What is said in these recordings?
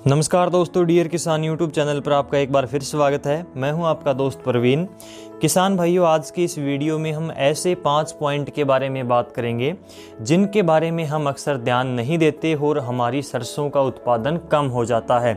नमस्कार दोस्तों, डियर किसान यूट्यूब चैनल पर आपका एक बार फिर स्वागत है। मैं हूं आपका दोस्त प्रवीण। किसान भाइयों, आज की इस वीडियो में हम ऐसे 5 पॉइंट के बारे में बात करेंगे जिनके बारे में हम अक्सर ध्यान नहीं देते और हमारी सरसों का उत्पादन कम हो जाता है।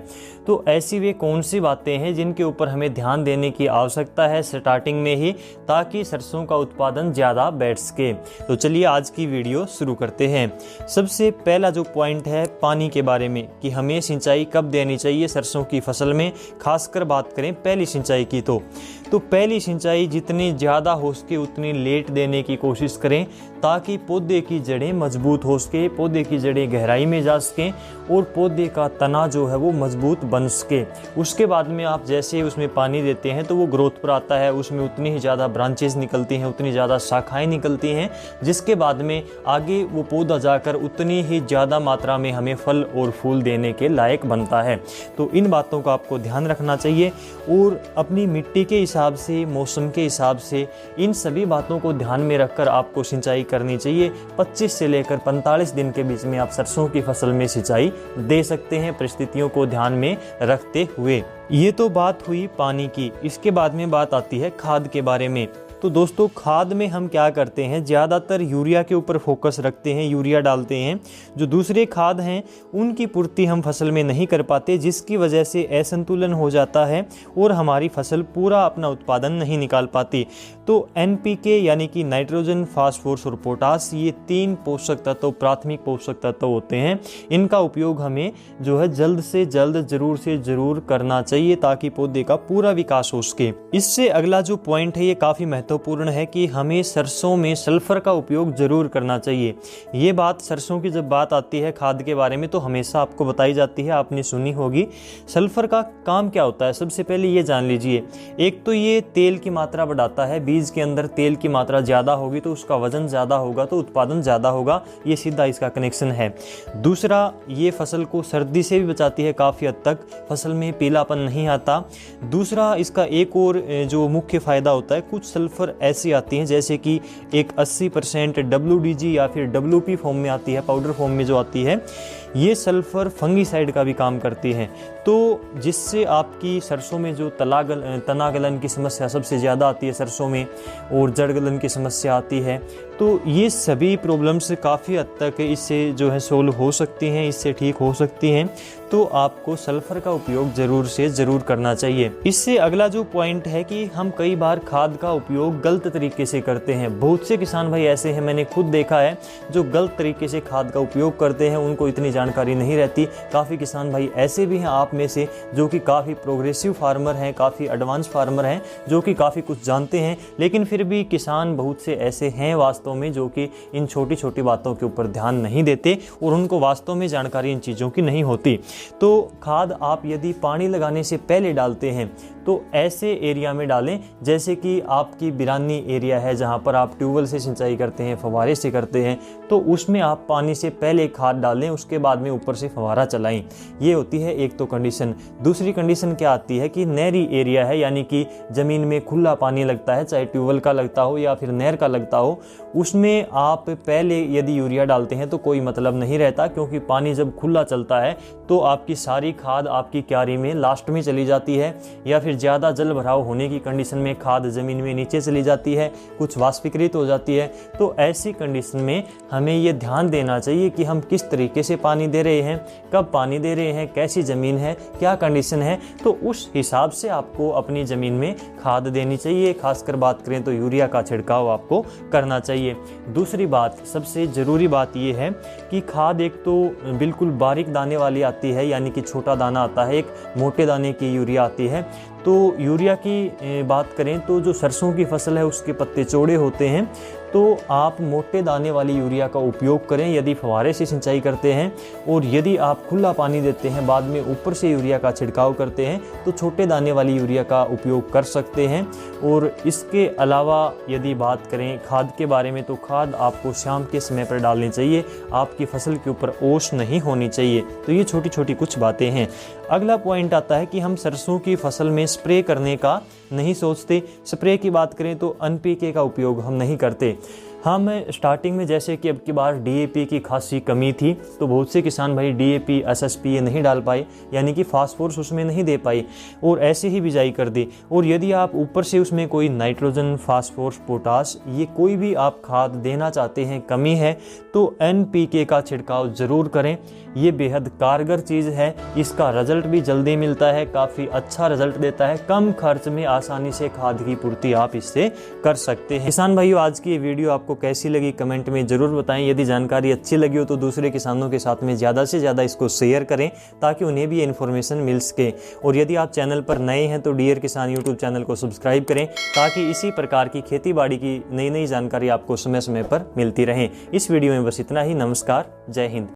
तो ऐसी वे कौन सी बातें हैं जिनके ऊपर हमें ध्यान देने की आवश्यकता है स्टार्टिंग में ही, ताकि सरसों का उत्पादन ज़्यादा बैठ सके। तो चलिए आज की वीडियो शुरू करते हैं। सबसे पहला जो पॉइंट है पानी के बारे में, कि हमें सिंचाई कब देनी चाहिए सरसों की फसल में। खासकर बात करें पहली सिंचाई की तो पहली सिंचाई जितनी ज़्यादा हो सके उतनी लेट देने की कोशिश करें, ताकि पौधे की जड़ें मजबूत हो सके, पौधे की जड़ें गहराई में जा सकें और पौधे का तना जो है वो मजबूत बन सके। उसके बाद में आप जैसे उसमें पानी देते हैं तो वो ग्रोथ पर आता है, उसमें उतनी ही ज़्यादा ब्रांचेस निकलती हैं, उतनी ज़्यादा शाखाएं निकलती हैं, जिसके बाद में आगे वो पौधा जाकर उतनी ही ज़्यादा मात्रा में हमें फल और फूल देने के लायक बनता है। तो इन बातों का आपको ध्यान रखना चाहिए और अपनी मिट्टी के हिसाब से, मौसम के हिसाब से इन सभी बातों को ध्यान में रखकर आपको सिंचाई करनी चाहिए। 25 से लेकर 45 दिन के बीच में आप सरसों की फसल में सिंचाई दे सकते हैं, परिस्थितियों को ध्यान में रखते हुए। ये तो बात हुई पानी की। इसके बाद में बात आती है खाद के बारे में। तो दोस्तों, खाद में हम क्या करते हैं, ज़्यादातर यूरिया के ऊपर फोकस रखते हैं, यूरिया डालते हैं। जो दूसरे खाद हैं उनकी पूर्ति हम फसल में नहीं कर पाते, जिसकी वजह से असंतुलन हो जाता है और हमारी फसल पूरा अपना उत्पादन नहीं निकाल पाती। तो NPK यानी कि नाइट्रोजन, फास्फोरस और पोटास, ये 3 पोषक तत्व, प्राथमिक पोषक तत्व होते हैं। इनका उपयोग हमें जो है जल्द से जल्द, जरूर से जरूर करना चाहिए, ताकि पौधे का पूरा विकास हो सके। इससे अगला जो पॉइंट है ये काफ़ी महत्वपूर्ण है कि हमें सरसों में सल्फर का उपयोग जरूर करना चाहिए। ये बात सरसों की जब बात आती है खाद के बारे में तो हमेशा आपको बताई जाती है, आपने सुनी होगी। सल्फर का काम क्या होता है, सबसे पहले ये जान लीजिए। एक तो ये तेल की मात्रा बढ़ाता है, बीज के अंदर तेल की मात्रा ज़्यादा होगी तो उसका वजन ज़्यादा होगा तो उत्पादन ज़्यादा होगा, ये सीधा इसका कनेक्शन है। दूसरा, ये फसल को सर्दी से भी बचाती है, काफ़ी हद तक फसल में पीलापन नहीं आता। दूसरा, इसका एक और जो मुख्य फ़ायदा होता है, कुछ सल्फर ऐसी आती हैं जैसे कि एक 80% WDG या फिर WP फॉर्म में आती है, पाउडर फॉर्म में जो आती है, ये सल्फर फंगीसाइड का भी काम करती है। तो जिससे आपकी सरसों में जो तना गलन की समस्या सबसे ज़्यादा आती है सरसों में, और जड़ गलन की समस्या आती है, तो ये सभी प्रॉब्लम्स काफ़ी हद तक इससे जो है सोल्व हो सकती हैं, इससे ठीक हो सकती हैं। तो आपको सल्फर का उपयोग ज़रूर से ज़रूर करना चाहिए। इससे अगला जो पॉइंट है कि हम कई बार खाद का उपयोग गलत तरीके से करते हैं। बहुत से किसान भाई ऐसे हैं, मैंने खुद देखा है, जो गलत तरीके से खाद का उपयोग करते हैं, उनको इतनी जानकारी नहीं रहती। काफ़ी किसान भाई ऐसे भी हैं आप में से जो कि काफ़ी प्रोग्रेसिव फार्मर हैं, काफ़ी एडवांस फार्मर हैं, जो कि काफ़ी कुछ जानते हैं, लेकिन फिर भी किसान बहुत से ऐसे हैं वास्तव में जो कि इन छोटी छोटी बातों के ऊपर ध्यान नहीं देते और उनको वास्तव में जानकारी इन चीज़ों की नहीं होती। तो खाद आप यदि पानी लगाने से पहले डालते हैं तो ऐसे एरिया में डालें जैसे कि आपकी बिरानी एरिया है, जहाँ पर आप ट्यूबवेल से सिंचाई करते हैं, फव्वारे से करते हैं, तो उसमें आप पानी से पहले खाद डालें, उसके बाद में ऊपर से फव्वारा चलाएं। ये होती है एक तो कंडीशन। दूसरी कंडीशन क्या आती है कि नहरी एरिया है, यानी कि ज़मीन में खुला पानी लगता है, चाहे ट्यूबवेल का लगता हो या फिर नहर का लगता हो, उसमें आप पहले यदि यूरिया डालते हैं तो कोई मतलब नहीं रहता, क्योंकि पानी जब खुला चलता है तो आपकी सारी खाद आपकी क्यारी में लास्ट में चली जाती है, या फिर ज़्यादा जल भराव होने की कंडीशन में खाद ज़मीन में नीचे चली जाती है, कुछ वाष्पीकृत हो जाती है। तो ऐसी कंडीशन में हमें ये ध्यान देना चाहिए कि हम किस तरीके से पानी दे रहे हैं, कब पानी दे रहे हैं, कैसी ज़मीन है, क्या कंडीशन है, तो उस हिसाब से आपको अपनी ज़मीन में खाद देनी चाहिए। खासकर बात करें तो यूरिया का छिड़काव आपको करना चाहिए। दूसरी बात, सबसे ज़रूरी बात ये है कि खाद एक तो बिल्कुल बारीक दाने वाली आती है, यानी कि छोटा दाना आता है, एक मोटे दाने की यूरिया आती है। तो यूरिया की बात करें तो जो सरसों की फसल है उसके पत्ते चौड़े होते हैं, तो आप मोटे दाने वाली यूरिया का उपयोग करें यदि फव्वारे से सिंचाई करते हैं, और यदि आप खुला पानी देते हैं बाद में ऊपर से यूरिया का छिड़काव करते हैं तो छोटे दाने वाली यूरिया का उपयोग कर सकते हैं। और इसके अलावा यदि बात करें खाद के बारे में, तो खाद आपको शाम के समय पर डालनी चाहिए, आपकी फसल के ऊपर ओस नहीं होनी चाहिए। तो ये छोटी छोटी कुछ बातें हैं। अगला पॉइंट आता है कि हम सरसों की फसल में स्प्रे करने का नहीं सोचते। स्प्रे की बात करें तो NPK का उपयोग हम नहीं करते। हाँ, मैं स्टार्टिंग में जैसे कि अब की बार डीएपी की खासी कमी थी, तो बहुत से किसान भाई डीएपी एसएसपी ये नहीं डाल पाए, यानी कि फास्फोरस उसमें नहीं दे पाए और ऐसे ही बिजाई कर दी। और यदि आप ऊपर से उसमें कोई नाइट्रोजन, फास्फोरस, पोटास ये कोई भी आप खाद देना चाहते हैं, कमी है, तो एनपीके का छिड़काव ज़रूर करें। ये बेहद कारगर चीज़ है, इसका रिजल्ट भी जल्दी मिलता है, काफ़ी अच्छा रिजल्ट देता है, कम खर्च में आसानी से खाद की पूर्ति आप इससे कर सकते हैं। किसान भाइयों, आज की ये वीडियो आपको कैसी लगी कमेंट में ज़रूर बताएं। यदि जानकारी अच्छी लगी हो तो दूसरे किसानों के साथ में ज़्यादा से ज़्यादा इसको शेयर करें ताकि उन्हें भी इन्फॉर्मेशन मिल सके। और यदि आप चैनल पर नए हैं तो डियर किसान यूट्यूब चैनल को सब्सक्राइब करें ताकि इसी प्रकार की खेती बाड़ी की नई नई जानकारी आपको समय समय पर मिलती रहे। इस वीडियो में बस इतना ही। नमस्कार, जय हिंद।